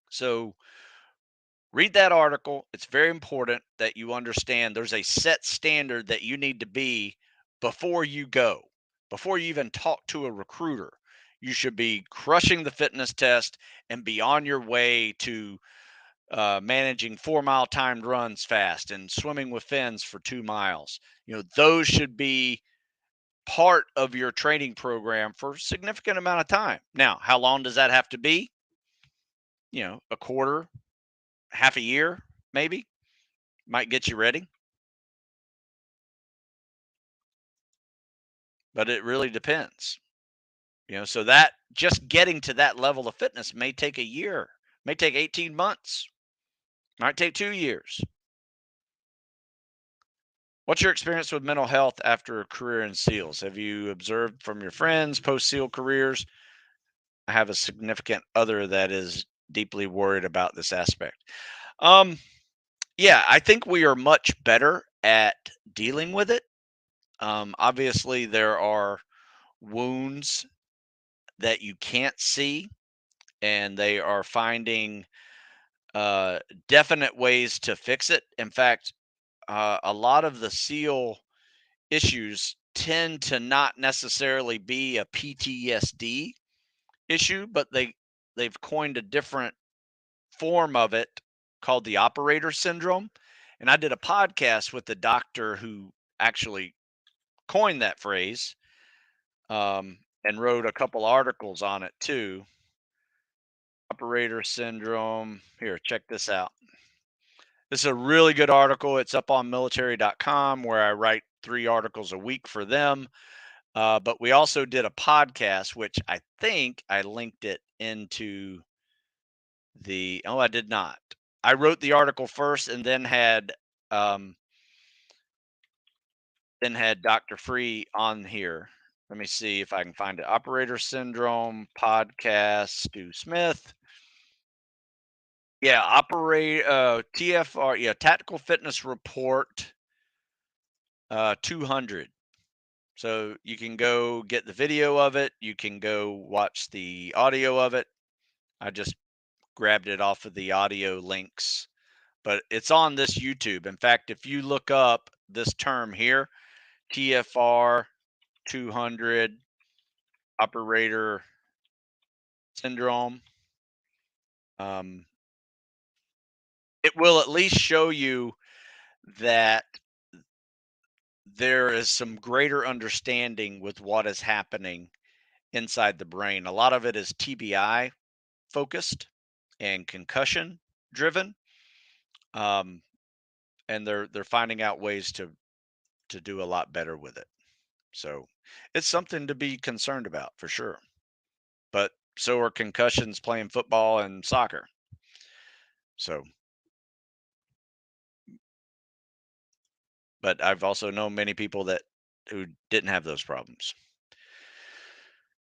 So read that article. It's very important that you understand there's a set standard that you need to be before you go, before you even talk to a recruiter. You should be crushing the fitness test and be on your way to managing 4-mile timed runs fast and swimming with fins for 2 miles. Those should be part of your training program for a significant amount of time. Now, how long does that have to be? A quarter, half a year, maybe might get you ready. But it really depends. So that just getting to that level of fitness may take a year, may take 18 months, might take 2 years. What's your experience with mental health after a career in SEALs? Have you observed from your friends post SEAL careers? I have a significant other that is deeply worried about this aspect. Yeah, I think we are much better at dealing with it. Obviously, there are wounds that you can't see, and they are finding uh, definite ways to fix it. In fact, a lot of the SEAL issues tend to not necessarily be a PTSD issue, but they've coined a different form of it called the operator syndrome. And I did a podcast with the doctor who actually coined that phrase, and wrote a couple articles on it too. Operator syndrome. Here, check this out. This is a really good article. It's up on military.com where I write 3 articles a week for them. But we also did a podcast, which I think I linked it into the. Oh, I did not. I wrote the article first and um, then had Dr. Free on here. Let me see if I can find it. Operator syndrome podcast. Stu Smith. Yeah, operate TFR. Yeah, tactical fitness report 200. So you can go get the video of it. You can go watch the audio of it. I just grabbed it off of the audio links, but it's on this YouTube. In fact, if you look up this term here, TFR 200 operator syndrome, um, it will at least show you that there is some greater understanding with what is happening inside the brain. A lot of it is TBI focused and concussion driven, um, and they're finding out ways to do a lot better with it. So it's something to be concerned about for sure. But so are concussions playing football and soccer. So, but I've also known many people that who didn't have those problems.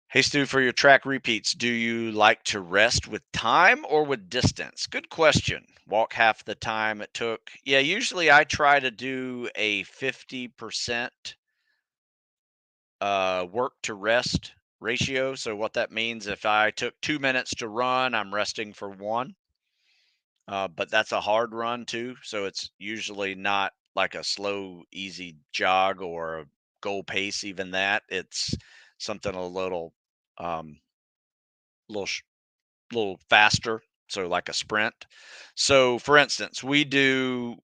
Hey Stu, for your track repeats, do you like to rest with time or with distance? Good question. Walk half the time it took. Yeah, usually I try to do a 50% work to rest ratio. So what that means, if I took 2 minutes to run, I'm resting for one. But that's a hard run too. So it's usually not like a slow, easy jog or a goal pace. Even that, it's something a um, little, little faster. So like a sprint. So for instance, we do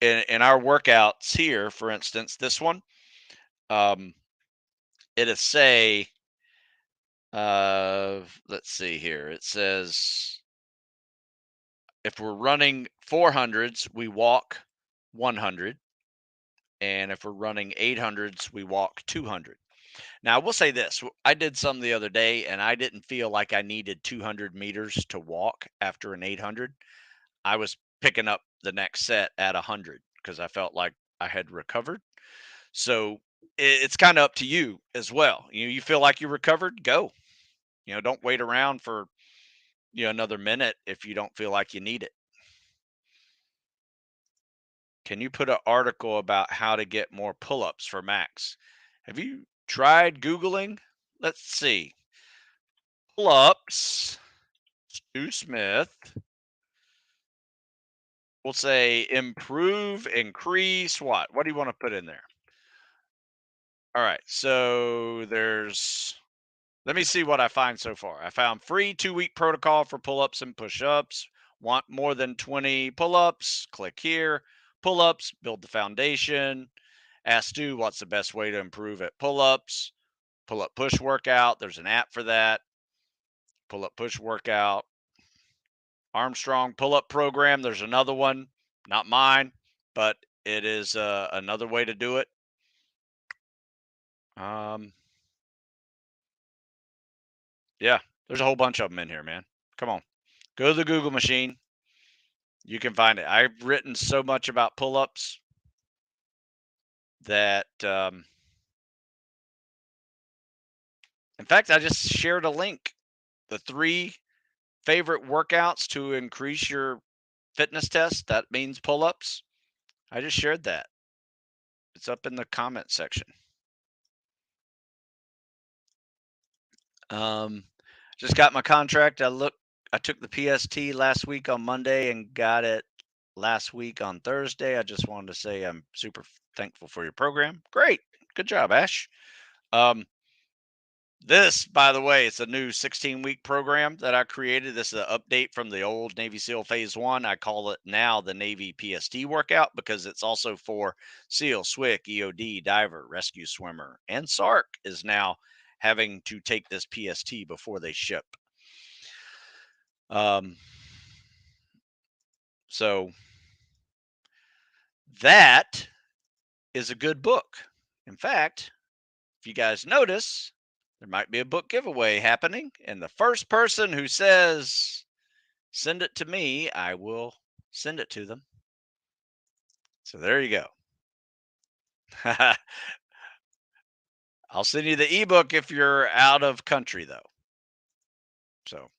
in our workouts here. For instance, this one, um, it'll say let's see here. It says if we're running 400s, we walk 100, and if we're running 800s, we walk 200. Now, I will say this: I did some the other day, and I didn't feel like I needed 200 meters to walk after an 800. I was picking up the next set at 100 because I felt like I had recovered. So it's kind of up to you as well. You feel like you recovered, go. Don't wait around for another minute if you don't feel like you need it. Can you put an article about how to get more pull-ups for Max? Have you tried Googling? Let's see. Pull-ups, Stu Smith. We'll say improve, increase, what do you want to put in there? All right, so let me see what I find so far. I found free 2-week protocol for pull-ups and push-ups. Want more than 20 pull-ups? Click here. Pull-ups, build the foundation. Ask Stu what's the best way to improve at pull-ups. Pull-up push workout. There's an app for that. Pull-up push workout. Armstrong pull-up program. There's another one. Not mine, but it is another way to do it. Um, yeah, there's a whole bunch of them in here, man. Come on, go to the Google machine. You can find it. I've written so much about pull-ups that, in fact, I just shared a link. The 3 favorite workouts to increase your fitness test. That means pull-ups. I just shared that. It's up in the comment section. Um, just got my contract. I took the PST last week on Monday and got it last week on Thursday. I just wanted to say I'm super thankful for your program. Great. Good job, Ash. Um, This, by the way, it's a new 16-week program that I created. This is an update from the old Navy SEAL Phase 1. I call it now the Navy PST workout because it's also for SEAL, SWIC, EOD, diver, rescue swimmer, and SARC is now having to take this PST before they ship. Um, so that is a good book. In fact, if you guys notice, there might be a book giveaway happening. And the first person who says, send it to me, I will send it to them. So there you go. I'll send you the ebook if you're out of country, though. So,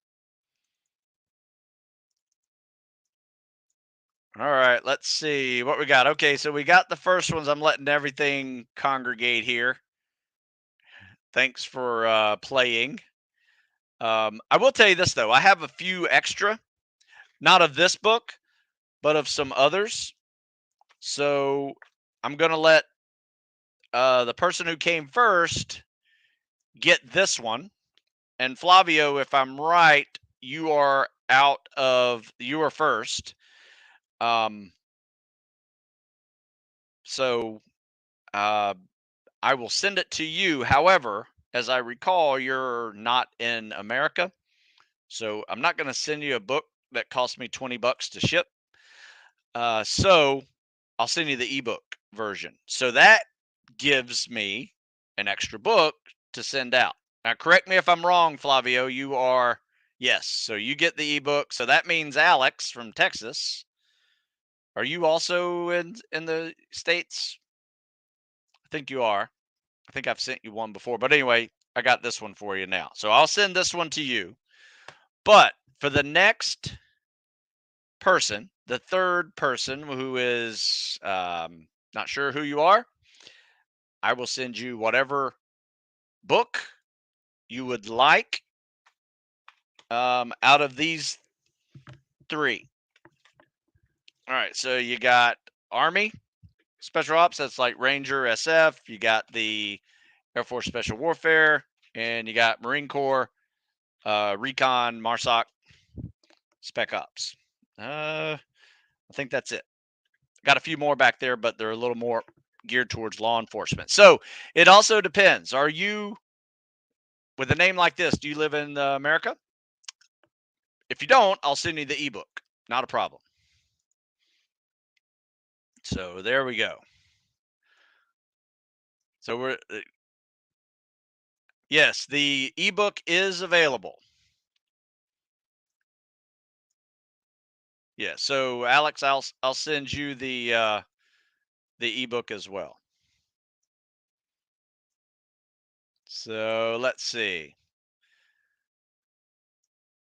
all right, let's see what we got. Okay, so we got the first ones. I'm letting everything congregate here. Thanks for playing. I will tell you this, though. I have a few extra, not of this book, but of some others. So I'm going to let the person who came first get this one. And Flavio, if I'm right, you are first. So I will send it to you. However, as I recall, you're not in America. So I'm not going to send you a book that cost me $20 to ship. So I'll send you the ebook version. So that gives me an extra book to send out. Now, correct me if I'm wrong, Flavio. You are, yes. So you get the ebook. So that means Alex from Texas. Are you also in the States? I think you are. I think I've sent you one before. But anyway, I got this one for you now. So I'll send this one to you. But for the next person, the third person who is not sure who you are, I will send you whatever book you would like out of these three. All right, so you got Army Special Ops, that's like Ranger SF. You got the Air Force Special Warfare, and you got Marine Corps Recon MARSOC Spec Ops. I think that's it. Got a few more back there, but they're a little more geared towards law enforcement. So it also depends. Are you, with a name like this, do you live in America? If you don't, I'll send you the ebook. Not a problem. So there we go. So we're yes, the ebook is available. Yeah. So Alex, I'll send you the ebook as well. So let's see.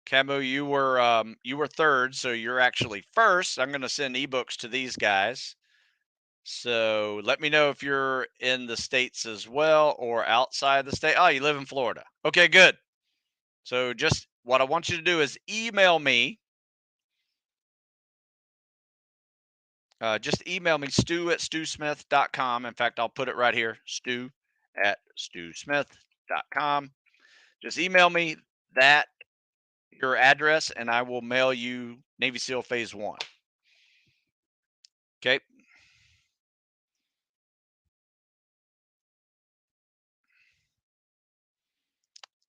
Camo, you were third, so you're actually first. I'm going to send ebooks to these guys. So let me know if you're in the States as well or outside the state. Oh, you live in Florida. Okay, good. So just what I want you to do is email me. Just email me, stu@stewsmith.com. In fact, I'll put it right here, stu@stewsmith.com. Just email me that, your address, and I will mail you Navy SEAL Phase 1. Okay.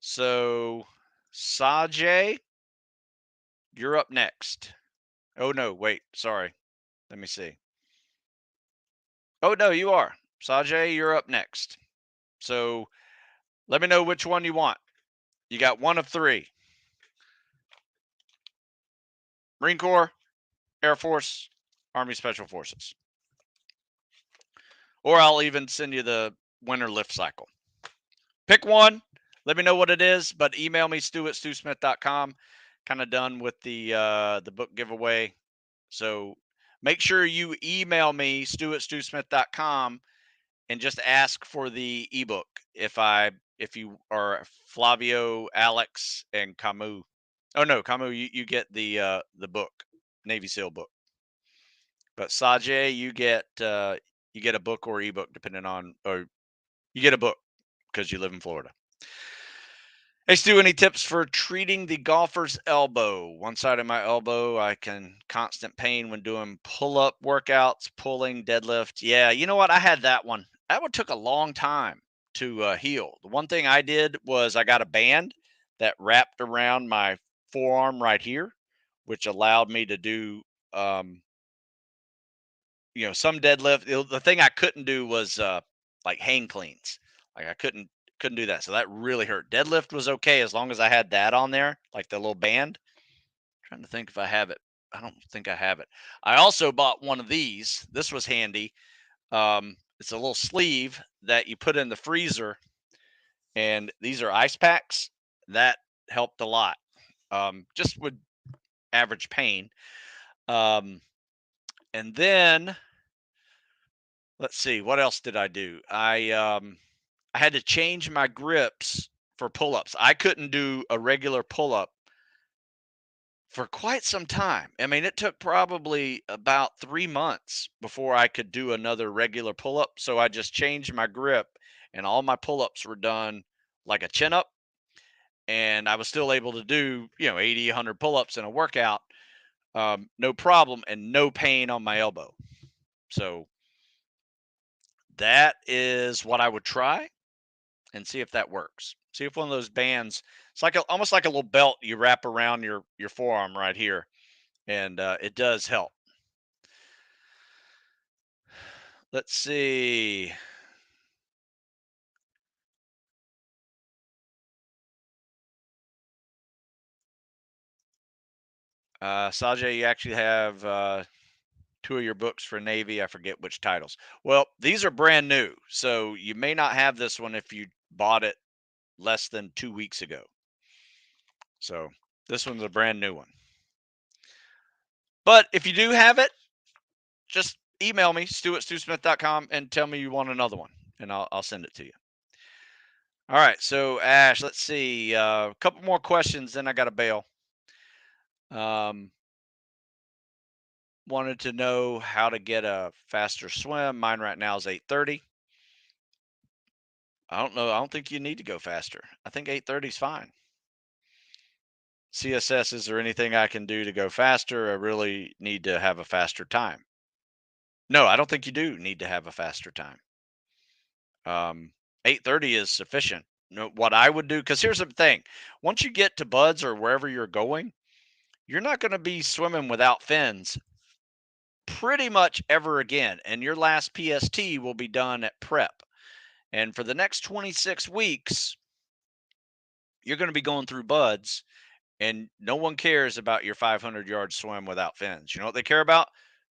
So, Sajay, you're up next. Oh, no, wait, sorry. Let me see. Oh, no, you are. Sajay, you're up next. So, let me know which one you want. You got one of three: Marine Corps, Air Force, Army Special Forces. Or I'll even send you the winter lift cycle. Pick one. Let me know what it is, but email me, stu@stewsmith.com. Kind of done with the book giveaway. So make sure you email me, stu@stewsmith.com, and just ask for the ebook if you are Flavio, Alex, and Camus. Oh no, Camus, you get the book, Navy SEAL book. But Sajay, you get a book or ebook depending on, or you get a book because you live in Florida. Hey Stu, any tips for treating the golfer's elbow? One side of my elbow, I can constant pain when doing pull-up workouts, pulling, deadlift. Yeah, you know what? I had that one. That one took a long time to heal. The one thing I did was I got a band that wrapped around my forearm right here, which allowed me to do, um, some deadlift. The thing I couldn't do was like hang cleans. Like I couldn't do that. So that really hurt. Deadlift was okay as long as I had that on there, like the little band. Trying to think if I have it. I don't think I have it. I also bought one of these. This was handy. It's a little sleeve that you put in the freezer, and these are ice packs. That helped a lot. Just with average pain. Um, and then let's see, what else did I do? I had to change my grips for pull-ups. I couldn't do a regular pull-up for quite some time. I mean, it took probably about 3 months before I could do another regular pull-up, so I just changed my grip, and all my pull-ups were done like a chin up, and I was still able to do, 80, 100 pull-ups in a workout, no problem, and no pain on my elbow. So that is what I would try and see if that works. See if one of those bands, it's like almost like a little belt you wrap around your forearm right here, and it does help. Let's see. Sajay, you actually have two of your books for Navy. I forget which titles. Well, these are brand new, so you may not have this one if you bought it less than 2 weeks ago. So this one's a brand new one. But if you do have it, just email me, stu@stusmith.com, and tell me you want another one, and I'll send it to you. All right. So, Ash, let's see. A couple more questions, then I got to bail. Um, Wanted to know how to get a faster swim. Mine right now is 8:30. I don't know. I don't think you need to go faster. I think 8:30 is fine. CSS, is there anything I can do to go faster? I really need to have a faster time. No, I don't think you do need to have a faster time. 8:30 is sufficient. No, what I would do, because here's the thing: once you get to buds or wherever you're going, you're not going to be swimming without fins pretty much ever again. And your last PST will be done at prep. And for the next 26 weeks, you're going to be going through buds, and no one cares about your 500-yard swim without fins. You know what they care about?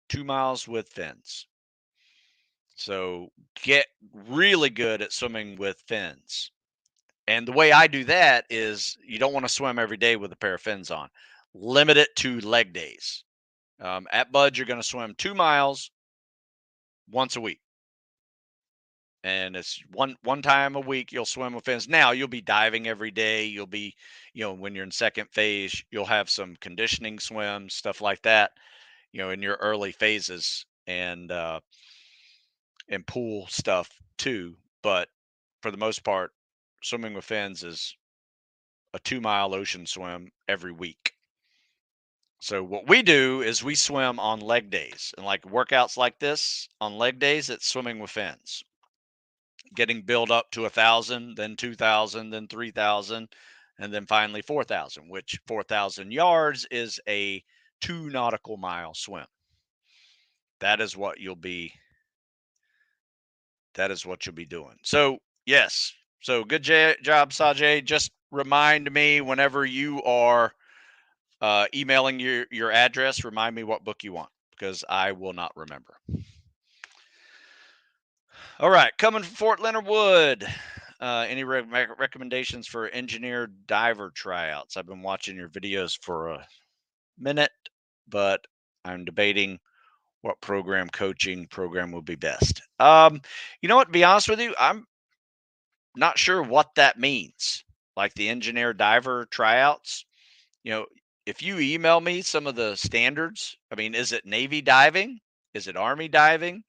2 miles with fins. So get really good at swimming with fins. And the way I do that is you don't want to swim every day with a pair of fins on. Limit it to leg days. At Bud, you're going to swim 2 miles once a week, and it's one time a week you'll swim with fins. Now you'll be diving every day. You'll be, when you're in second phase, you'll have some conditioning swims, stuff like that. In your early phases, and pool stuff too. But for the most part, swimming with fins is a 2 mile ocean swim every week. So what we do is we swim on leg days, and like workouts like this on leg days, it's swimming with fins, getting built up to 1,000, then 2,000, then 3,000, and then finally 4,000, which 4,000 yards is a 2 nautical mile swim. That is what you'll be. That is what you'll be doing. So yes. So good job, Sajay. Just remind me whenever you are emailing your address. Remind me what book you want, because I will not remember. All right, coming from Fort Leonard Wood. Any recommendations for engineer diver tryouts? I've been watching your videos for a minute, but I'm debating what coaching program will be best. You know what? To be honest with you, I'm not sure what that means. Like the engineer diver tryouts. You know, if you email me some of the standards, I mean, is it Navy diving? Is it Army diving?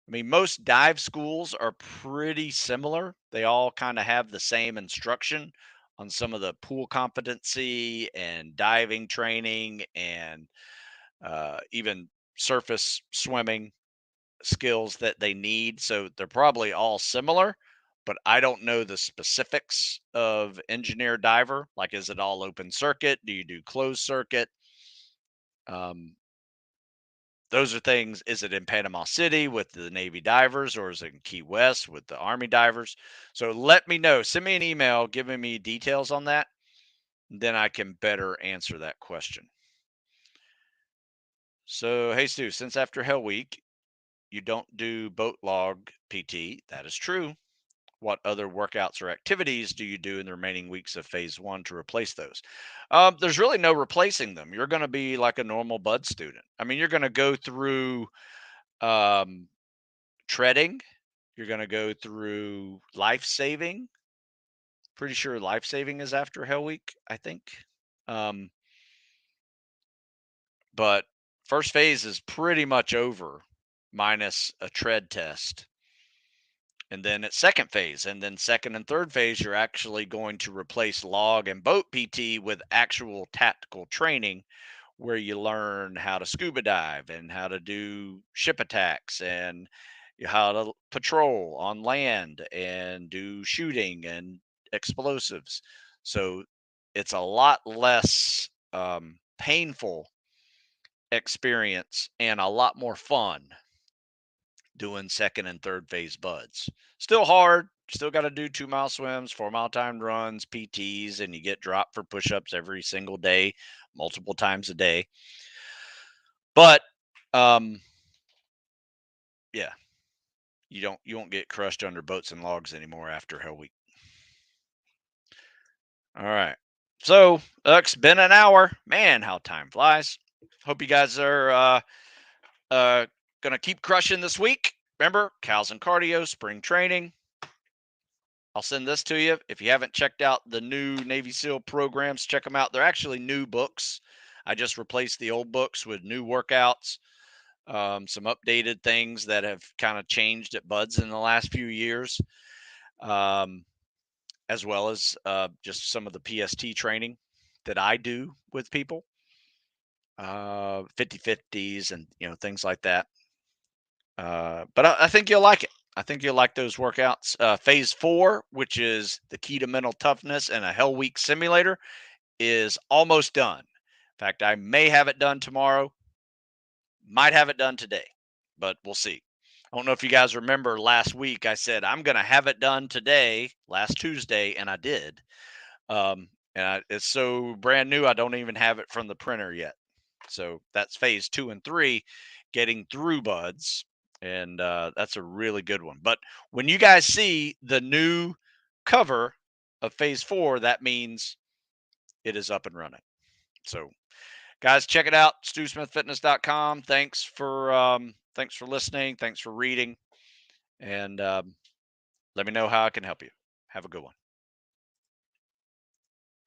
I mean, most dive schools are pretty similar. They all kind of have the same instruction on some of the pool competency and diving training and even surface swimming skills that they need. So they're probably all similar, but I don't know the specifics of engineer diver. Like, is it all open circuit? Do you do closed circuit? Um, those are things. Is it in Panama City with the Navy divers, or is it in Key West with the Army divers? So let me know. Send me an email giving me details on that. Then I can better answer that question. So, hey, Stu, since after Hell Week, you don't do boat log PT. That is true. What other workouts or activities do you do in the remaining weeks of phase one to replace those? There's really no replacing them. You're going to be like a normal bud student. I mean, you're going to go through um, treading. You're going to go through life saving. Pretty sure life saving is after Hell Week, I think. Um, but first phase is pretty much over, minus a tread test. And then at second phase, and then second and third phase, you're actually going to replace log and boat PT with actual tactical training where you learn how to scuba dive and how to do ship attacks and how to patrol on land and do shooting and explosives. So it's a lot less painful experience and a lot more fun doing second and third phase buds. Still hard. Still got to do 2 mile swims, 4 mile timed runs, PTs, and you get dropped for push ups every single day, multiple times a day. But yeah, you won't get crushed under boats and logs anymore after Hell Week. All right. So it's been an hour. Man, how time flies. Hope you guys are gonna keep crushing this week. Remember, cows and cardio, spring training. I'll send this to you. If you haven't checked out the new Navy SEAL programs, check them out. They're actually new books. I just replaced the old books with new workouts, some updated things that have kind of changed at Buds in the last few years, um, as well as just some of the PST training that I do with people, 50/50s and things like that. But I think you'll like it. I think you'll like those workouts. Phase four, which is the key to mental toughness and a Hell Week simulator, is almost done. In fact, I may have it done tomorrow, might have it done today, but we'll see. I don't know if you guys remember last week, I said I'm going to have it done today, last Tuesday, and I did. It's so brand new, I don't even have it from the printer yet. So that's phase 2 and 3, getting through buds. And that's a really good one. But when you guys see the new cover of phase 4, that means it is up and running. So guys, check it out, stewsmithfitness.com. Thanks for listening. Thanks for reading. And let me know how I can help you. Have a good one.